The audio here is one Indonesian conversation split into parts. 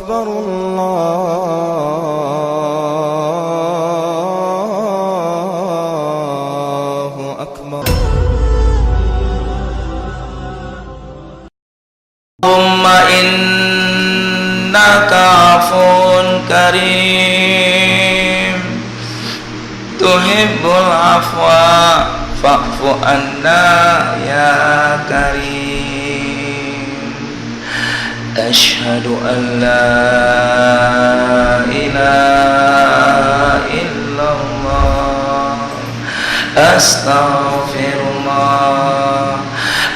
أكبر الله أكبر. اللهم إنك عفو كريم تحب العفو فاعف عنا يا كريم. أشهد أن لا إله إلا الله أستغفر الله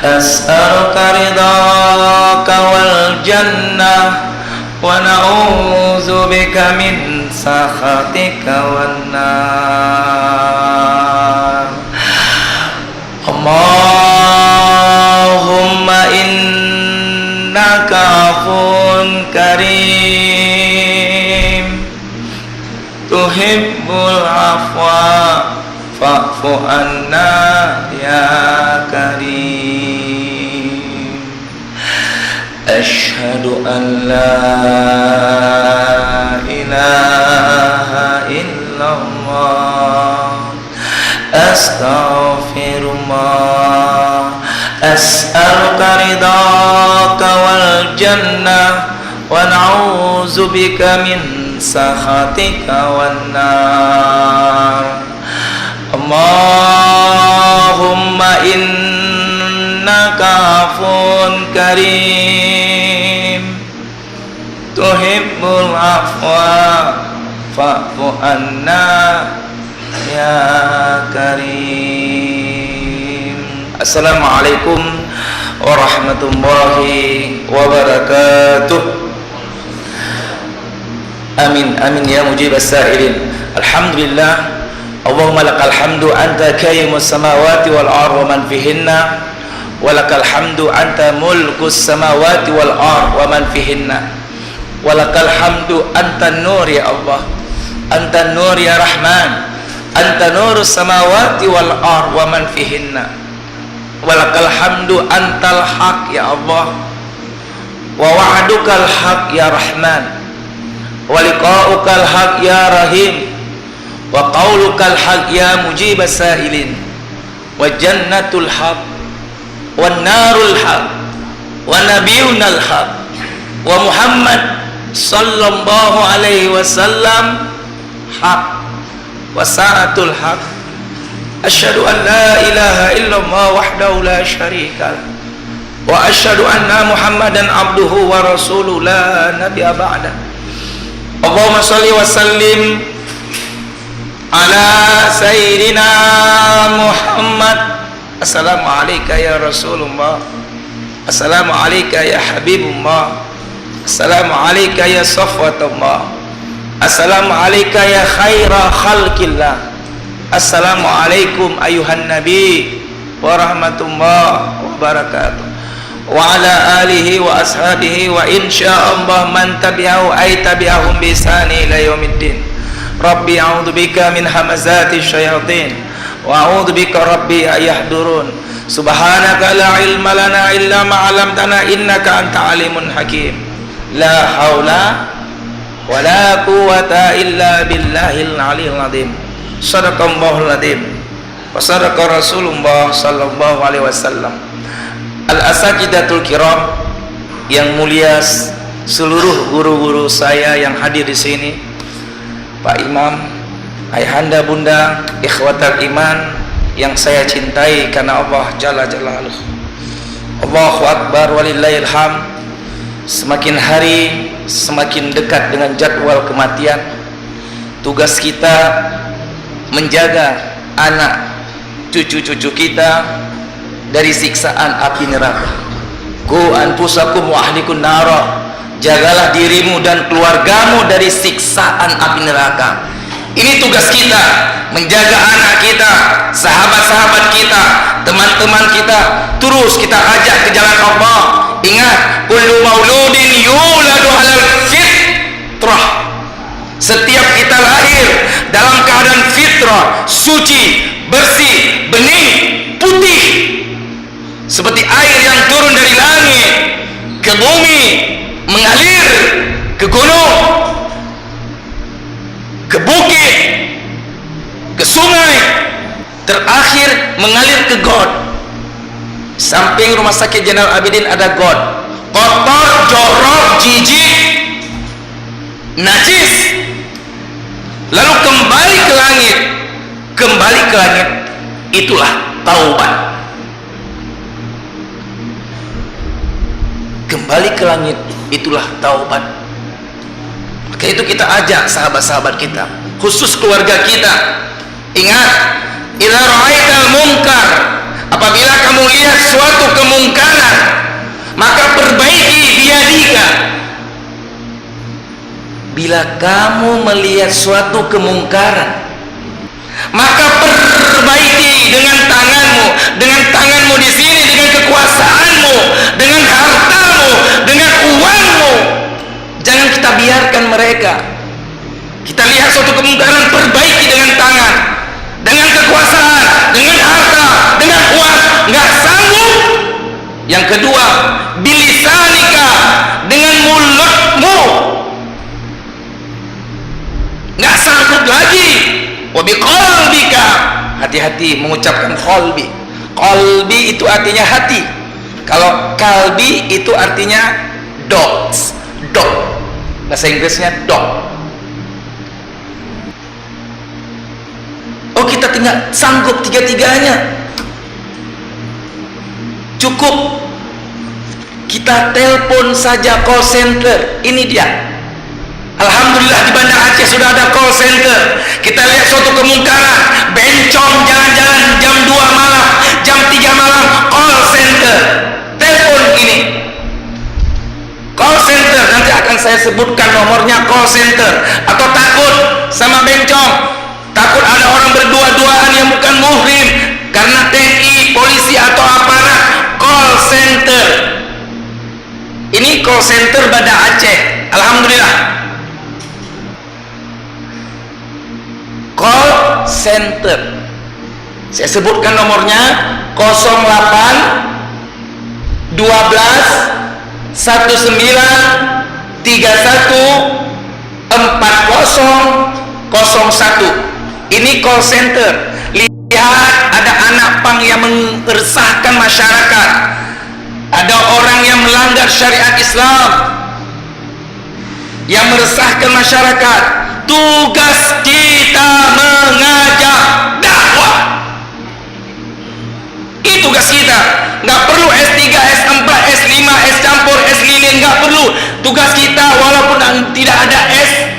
أسألك رضاك والجنة ونعوذ بك من سخطك والنار. اللهم إنك عفو كريم تحب العفو فاعف عنا يا كريم. أشهد أن لا إله إلا الله أستغفر الله أسألك رضاك والجنة ونعوذ بك من سخطك والنار. اللهم إنك عفو كريم تحب العفو فاعف عنا يا كريم. Assalamualaikum warahmatullahi wabarakatuh. Amin amin ya mujibas sa'ilin. Alhamdulillah Allahumma lakal hamdu anta qayyimus samawati wal ardi wa man fihinna wa lakal hamdu anta mulkus samawati wal ardi wa man fihinna wa lakal hamdu anta nur ya Allah anta nur ya Rahman anta nurus samawati wal ardi wa man fihinna wa lakal hamdu antal haq ya Allah wa wa'dukal haq ya Rahman wa liqa'ukal haq ya Rahim wa qaulukal haq ya mujibas sa'ilin wa jannatul haq wa narul haq wa nabiyunal haq wa Muhammad sallallahu alaihi wasallam haq wa sa'atul haq. Asyhadu an la ilaha illallah wahdahu la syarika lah wa asyhadu anna Muhammadan abduhu wa rasuluhu la nabiyya ba'da. Allahumma shalli wa sallim ala sayyidina Muhammad. Assalamu alayka ya Rasulullah, assalamu alayka ya Habibullah, assalamu alayka ya Safwatullah, assalamu alayka ya khaira khalqillah, assalamu alaikum ayuhan nabi wa rahmatullah wa barakatuh wa ala alihi wa ashabihi wa insyaallah man tabi'ahu ay tabi'ahum bi ihsani ila yaumiddin. Rabbi a'udzu bika min hamazati syayatin wa a'udzu bika rabbi ayahdurun. Subhanaka la ilma lana illa ma 'allamtana innaka anta alimun hakim. La haula wa la quwwata illa billahil aliyil azim. Shadaqallahul azim wa sadaqa Rasulullah sallallahu alaihi wasallam. Al-asatidatul kiram yang mulia, seluruh guru-guru saya yang hadir di sini, Pak Imam, ayahanda bunda, ikhwatal iman yang saya cintai karena Allah Jalla Jalaluh. Allahu Akbar walillahil hamd. Semakin hari semakin dekat dengan jadwal kematian. Tugas kita menjaga anak cucu-cucu kita dari siksaan api neraka. Qu anfusakum wa ahlikum nara. Jagalah dirimu dan keluargamu dari siksaan api neraka. Ini tugas kita, menjaga anak kita, sahabat-sahabat kita, teman-teman kita, terus kita ajak ke jalan Allah. Ingat, kullu mauludin yuladu alal fitrah. Setiap kita lahir dalam keadaan fitrah, suci, bersih, bening, putih, seperti air yang turun dari langit ke bumi, mengalir ke gunung, ke bukit, ke sungai, terakhir mengalir ke got. Samping rumah sakit Zainal Abidin ada got, kotor, jorok, jijik, najis. Lalu kembali ke langit. Kembali ke langit, itulah taubat. Kembali ke langit, itulah taubat. Maka itu kita ajak sahabat-sahabat kita, khusus keluarga kita. Ingat, idza ra'aital munkar, apabila kamu lihat suatu kemungkaran, maka perbaiki biyadika. Bila kamu melihat suatu kemungkaran, maka perbaiki dengan tanganmu di sini, dengan kekuasaanmu, dengan hartamu, dengan uangmu. Jangan kita biarkan mereka. Kita lihat suatu kemungkaran, perbaiki dengan tangan, dengan kekuasaan, dengan harta, dengan uang. Nggak sanggup, yang kedua, bilisanika, dengan mulutmu. Nggak sanggup lagi, wabiqalbika, hati-hati mengucapkan qalbi. Qalbi itu artinya hati. Kalau kalbi itu artinya dogs, dog. Bahasa Inggrisnya dog. Oh, kita tidak sanggup tiga-tiganya. Cukup kita telepon saja call center. Ini dia. Alhamdulillah di Banda Aceh sudah ada call center. Kita lihat suatu kemungkaran, bencong jalan-jalan jam 2 malam, jam 3 malam, call center. Telepon ini. Call center, nanti akan saya sebutkan nomornya call center. Atau takut sama bencong, takut ada orang berdua-duaan yang bukan muhrim karena TNI, polisi atau aparat, call center. Ini call center Banda Aceh. Alhamdulillah. Call center, saya sebutkan nomornya 08 12 19 31 40 01. Ini call center. Lihat, ada anak pang yang meresahkan masyarakat, ada orang yang melanggar syariat Islam yang meresahkan masyarakat. Tugas kita mengajak dakwah. Itu tugas kita. Nggak perlu S3, S4, S5, S campur, S lilin, nggak perlu. Tugas kita walaupun tidak ada S,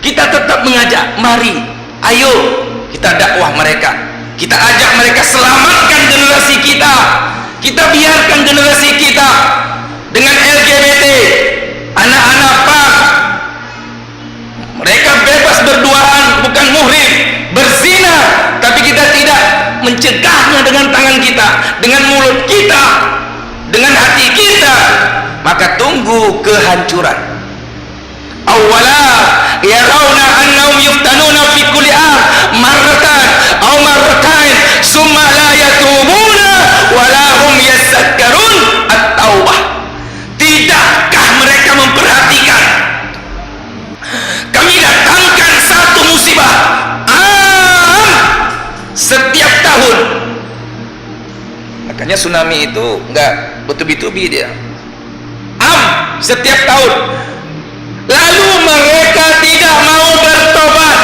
kita tetap mengajak. Mari, ayo kita dakwah mereka. Kita ajak mereka, selamatkan generasi kita. Kita biarkan generasi kita dengan LGBT, anak-anak PAK, mereka bebas berduaan, bukan muhrim, berzina, tapi kita tidak mencegahnya dengan tangan kita, dengan mulut kita, dengan hati kita, maka tunggu kehancuran. Awwala yarawna annahum yuftanuna fi kulli marratan aw marratain summa la yatubuna wa la hum yadhakkarun at-taubah. Tidakkah mereka memperhatikan kami datangkan satu musibah setiap tahun? Makanya tsunami itu enggak bertubi-tubi dia, setiap tahun. Lalu mereka tidak mau bertobat,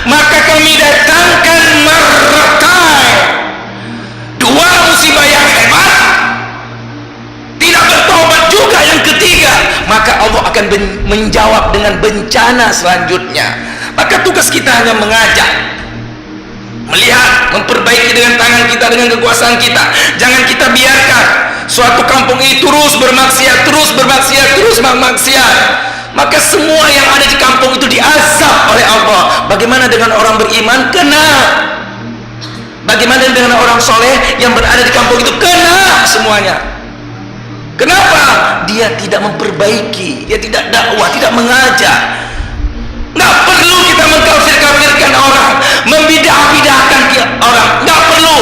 maka kami datangkan marratain, dua musibah yang hebat, tidak bertobat juga yang ketiga, maka Allah akan menjawab dengan bencana selanjutnya. Maka tugas kita hanya mengajak, melihat, memperbaiki dengan tangan kita, dengan kekuasaan kita. Jangan kita biarkan suatu kampung ini terus bermaksiat, terus bermaksiat, terus bermaksiat. Maka semua yang ada di kampung itu diazab oleh Allah. Bagaimana dengan orang beriman? Kena. Bagaimana dengan orang soleh yang berada di kampung itu? Kena semuanya. Kenapa? Dia tidak memperbaiki, dia tidak dakwah, tidak mengajak. Nggak perlu kita mengkafir-kafirkan orang, membidah-bidahkan orang. Nggak perlu.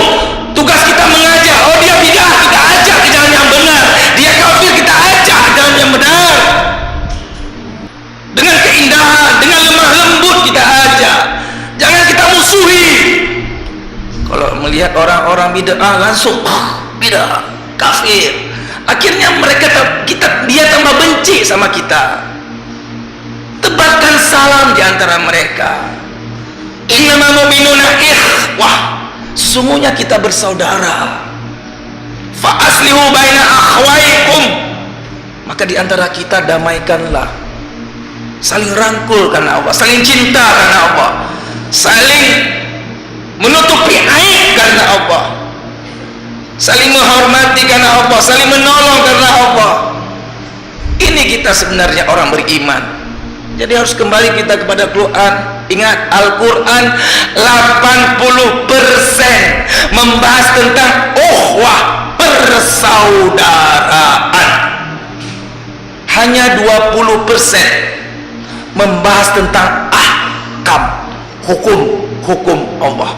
Tugas kita mengajak. Oh, dia bidah, kita ajak ke jalan yang benar. Dia kafir, kita ajak ke jalan yang benar. lihat orang-orang bid'ah langsung bid'ah, kafir. Akhirnya dia tambah benci sama kita. Tebarkan salam di antara mereka. Innamal mu'minuna ikhwah. Sesungguhnya kita bersaudara. Fa aslihu baina akhwaikum. Maka di antara kita damaikanlah. Saling rangkul karena Allah, saling cinta karena Allah, saling menutupi aib karena Allah, saling menghormati karena Allah, saling menolong karena Allah. Ini kita sebenarnya orang beriman. Jadi harus kembali kita kepada Quran. Ingat, Al-Quran 80% membahas tentang ukhuwah, persaudaraan. Hanya 20% membahas tentang ahkam, hukum Allah.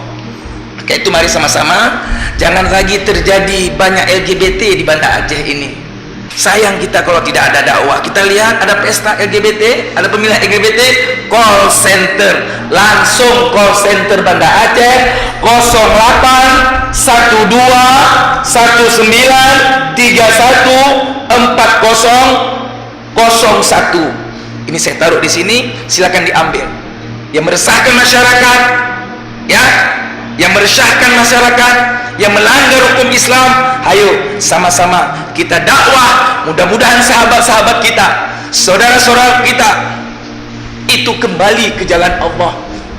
Maka itu mari sama-sama jangan lagi terjadi banyak LGBT di Banda Aceh ini. Sayang kita kalau tidak ada dakwah. Kita lihat ada pesta LGBT, ada pemilihan LGBT, call center, langsung call center Banda Aceh 08 12 19 31 40 01. Ini saya taruh di sini, silakan diambil. Yang meresahkan masyarakat, ya, yang meresahkan masyarakat, yang melanggar hukum Islam, ayo sama-sama kita dakwah. Mudah-mudahan sahabat-sahabat kita, saudara-saudara kita itu kembali ke jalan Allah.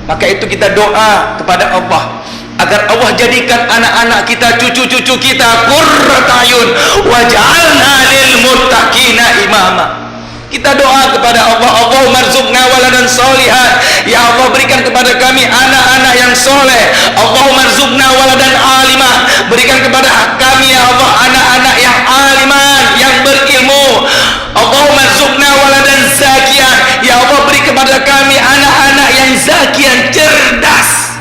Maka itu kita doa kepada Allah agar Allah jadikan anak-anak kita, cucu-cucu kita qurrata ayun waj'alna lil muttaqina imama. Kita doa kepada Allah, Allahumma rzuqna waladan sholihan. Ya Allah, berikan kepada kami anak-anak yang soleh. Allahumma rzuqna waladan alimah. Berikan kepada kami ya Allah anak-anak yang aliman, yang berilmu. Allahumma rzuqna waladan zakiyan. Ya Allah, beri kepada kami anak-anak yang zakiyan, cerdas.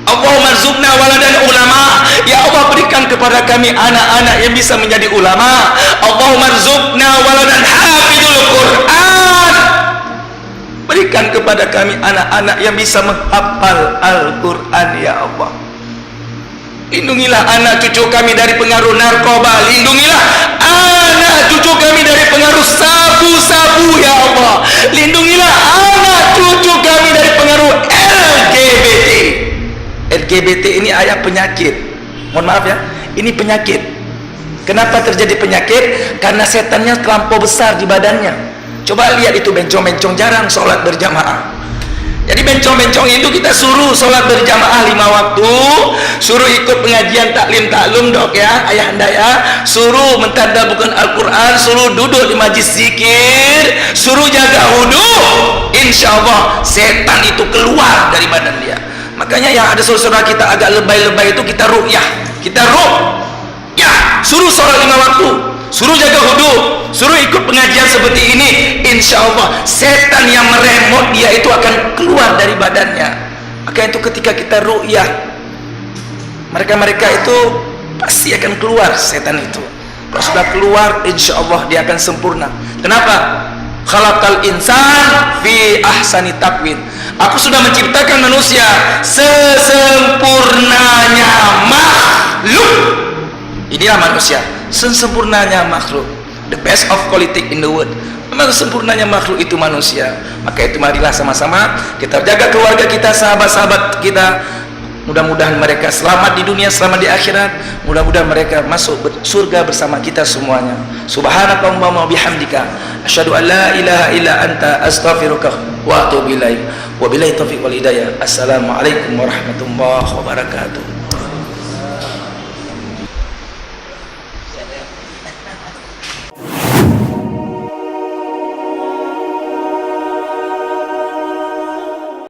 Allahumma rzuqna waladan ulama. Ya Allah, berikan kepada kami anak-anak yang bisa menjadi ulama. Allahumma rzuqna waladan hafidul Quran. Berikan kepada kami anak-anak yang bisa menghafal Al-Quran ya Allah. Lindungilah anak cucu kami dari pengaruh narkoba. Lindungilah anak cucu kami dari pengaruh sabu-sabu ya Allah. Lindungilah anak cucu kami dari pengaruh LGBT. LGBT ini ayat penyakit. Mohon maaf ya, ini penyakit. Kenapa terjadi penyakit? Karena setannya terlampau besar di badannya. Coba lihat itu bencong-bencong jarang sholat berjamaah. Jadi bencong-bencong itu kita suruh sholat berjamaah 5 waktu, suruh ikut pengajian taklim-taklum dok ya, ayah anda ya, suruh mentadabburkan Al-Quran, suruh duduk di majlis zikir, suruh jaga wudu. Insya Allah setan itu keluar dari badan dia. Makanya yang ada saudara kita agak lebay-lebay itu kita ruqyah, suruh sholat 5 waktu, suruh jaga wudu, suruh ikut pengajian seperti ini. Insya Allah setan yang meremot dia itu akan keluar dari badannya. Maka itu ketika kita ruqyah, mereka itu pasti akan keluar setan itu. Kalau sudah keluar, insya Allah dia akan sempurna. Kenapa? Khalaqal insan fi ahsani taqwim. Aku sudah menciptakan manusia sesempurnanya makhluk. Inilah manusia, sesempurnanya makhluk. The best of quality in the world. Memang sempurnanya makhluk itu manusia. Maka itu marilah sama-sama kita jaga keluarga kita, sahabat-sahabat kita. Mudah-mudahan mereka selamat di dunia, selamat di akhirat. Mudah-mudahan mereka masuk surga bersama kita semuanya. Subhanakallahumma wa bihamdika asyhadu an la ilaha illa anta astaghfiruka wa atubu ilaik. Wabillahi taufiq wal hidayah. Assalamualaikum warahmatullahi wabarakatuh.